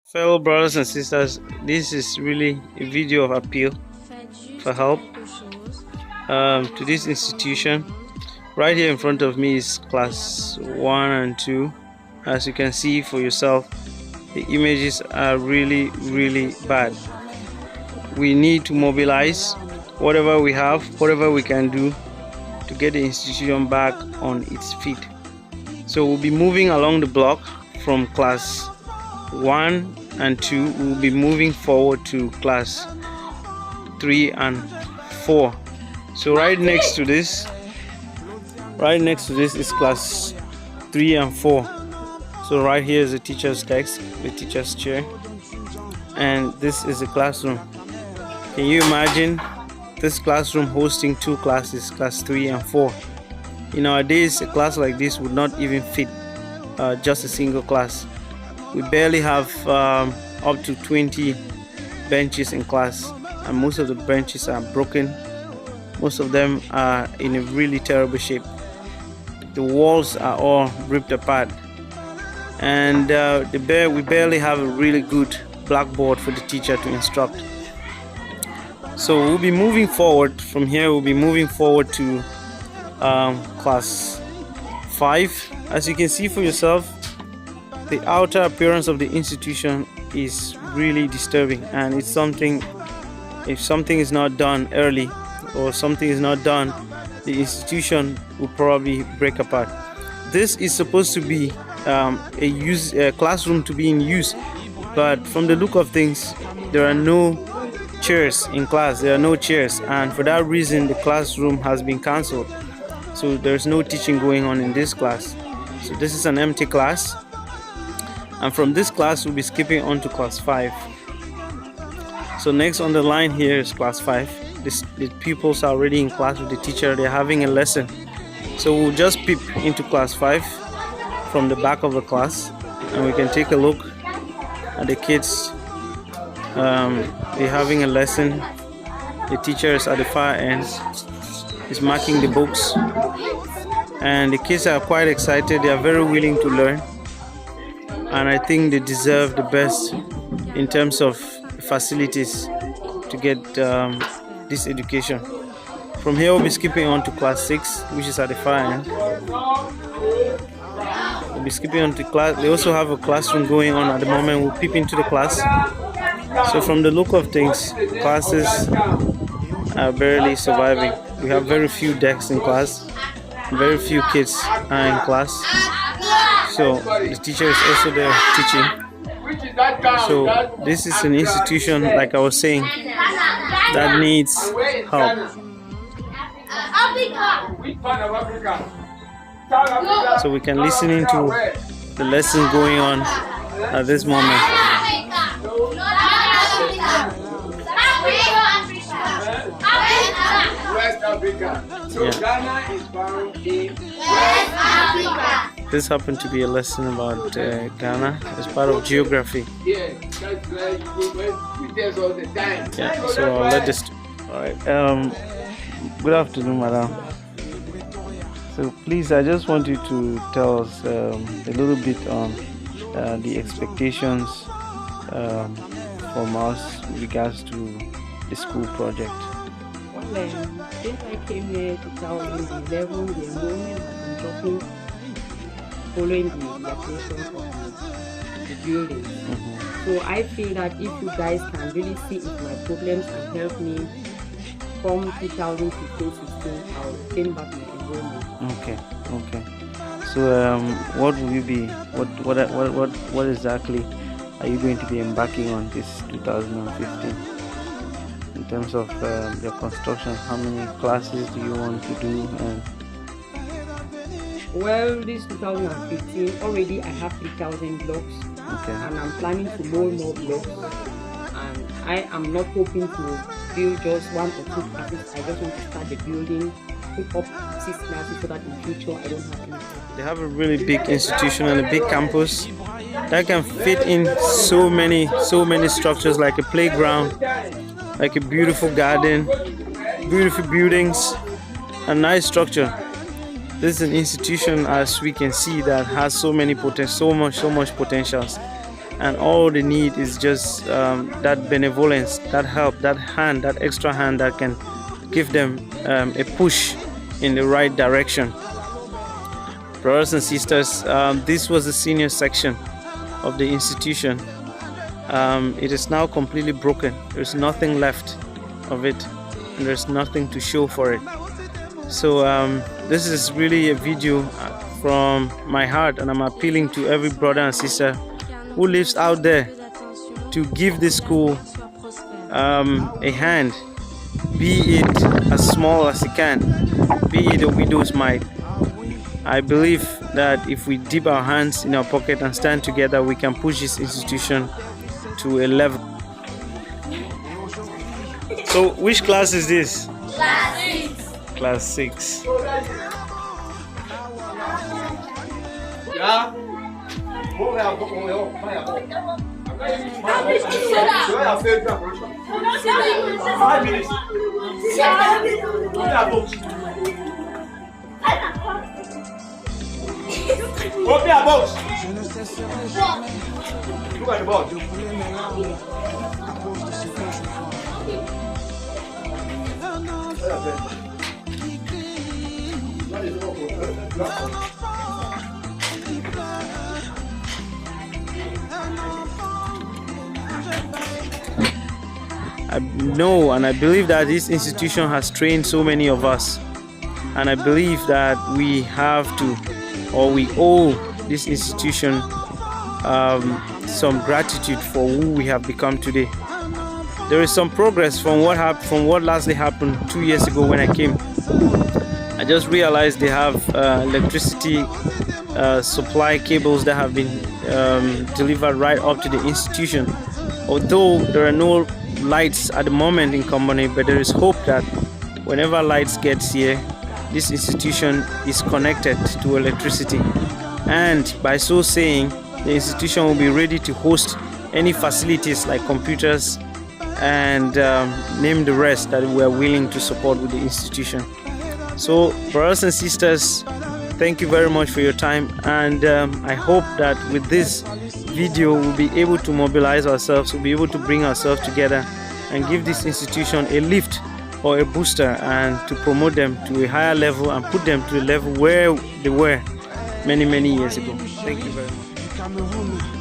Fellow brothers and sisters, this is really a video of appeal for help to this institution. Right here in front of me is class 1 and 2. As you can see for yourself, the images are really bad. We need to mobilize whatever we have, whatever we can do to get the institution back on its feet. So we'll be moving along the block from class 1 and 2. We'll be moving forward to class 3 and 4. So right next to this is class 3 and 4. So right here is the teacher's desk, the teacher's chair, and this is the classroom. Can you imagine this classroom hosting two classes, class 3 and 4? In our days, a class like this would not even fit just a single class. We barely have up to 20 benches in class, and most of the benches are broken. Most of them are in a really terrible shape. The walls are all ripped apart, and we barely have a really good blackboard for the teacher to instruct. So we'll be moving forward from here. We'll be moving forward to class 5. As you can see for yourself, the outer appearance of the institution is really disturbing, and it's something, if something is not done early or something is not done, the institution will probably break apart. This is supposed to be a classroom to be in use, but from the look of things, there are no chairs in class. There are no chairs, and for that reason the classroom has been cancelled. So there's no teaching going on in this class. So this is an empty class, and from this class we'll be skipping on to class 5. So next on the line here is class 5. The pupils are already in class with the teacher. They're having a lesson. So we'll just peep into class 5 from the back of the class, and we can take a look at the kids. They're having a lesson. The teacher is at the far end, is marking the books, and the kids are quite excited. They are very willing to learn, and I think they deserve the best in terms of facilities to get this education. From here we'll be skipping on to class 6, which is at the far end. We'll be skipping on to class. They also have a classroom going on at the moment. We'll peep into the class. So from the look of things, classes are barely surviving. We have very few desks in class, very few kids are in class. So the teacher is also there teaching. So this is an institution, like I was saying, that needs help. So we can listen into the lesson going on at this moment. West Africa. So Ghana is found in West Africa. This happened to be a lesson about Ghana as part of geography. Yeah, that's where you go with us all the time. Yeah, so I'll let this. Alright. Good afternoon, madam. So please, I just want you to tell us a little bit on the expectations from us with regards to the school project. Well, since I came here to 2011, the enrollment has been dropping following the application of the building. So I feel that if you guys can really see if my problems and help me from 2015-16, I'll came back my enrollment. Okay. So what will you be? What exactly are you going to be embarking on this 2015? In terms of your construction, how many classes do you want to do? And well, this 2015 already I have 3,000 blocks, and I'm planning to mold more blocks, and I am not hoping to build just 1 or 2 classes. I just want to start the building, put up 6 classes so that in future I don't have any. They have a really big institution and a big campus that can fit in so many structures, like a playground, like a beautiful garden, beautiful buildings, a nice structure. This is an institution, as we can see, that has so much potentials. and all they need is just that benevolence, that help, that hand, that extra hand that can give them a push in the right direction. Brothers and sisters, this was the senior section of the institution. It is now completely broken. There's nothing left of it, and there's nothing to show for it. So this is really a video from my heart, and I'm appealing to every brother and sister who lives out there to give this school a hand, be it as small as it can, be it a widow's mite. I believe that if we dip our hands in our pocket and stand together, we can push this institution to a level. So which class is this? Class 6. Class 6. Yeah. Open your box. Look at the box. I know and I believe that this institution has trained so many of us, and I believe that we have to, or we owe this institution some gratitude for who we have become today. There is some progress from what lastly happened 2 years ago when I came. I just realized they have electricity supply cables that have been delivered right up to the institution. Although there are no lights at the moment in Kombone, but there is hope that whenever lights gets here, this institution is connected to electricity, and by so saying, the institution will be ready to host any facilities like computers and name the rest that we are willing to support with the institution. So brothers and sisters, thank you very much for your time, and I hope that with this video we'll be able to mobilize ourselves, we'll be able to bring ourselves together and give this institution a lift or a booster, and to promote them to a higher level and put them to the level where they were many years ago. Thank you very much.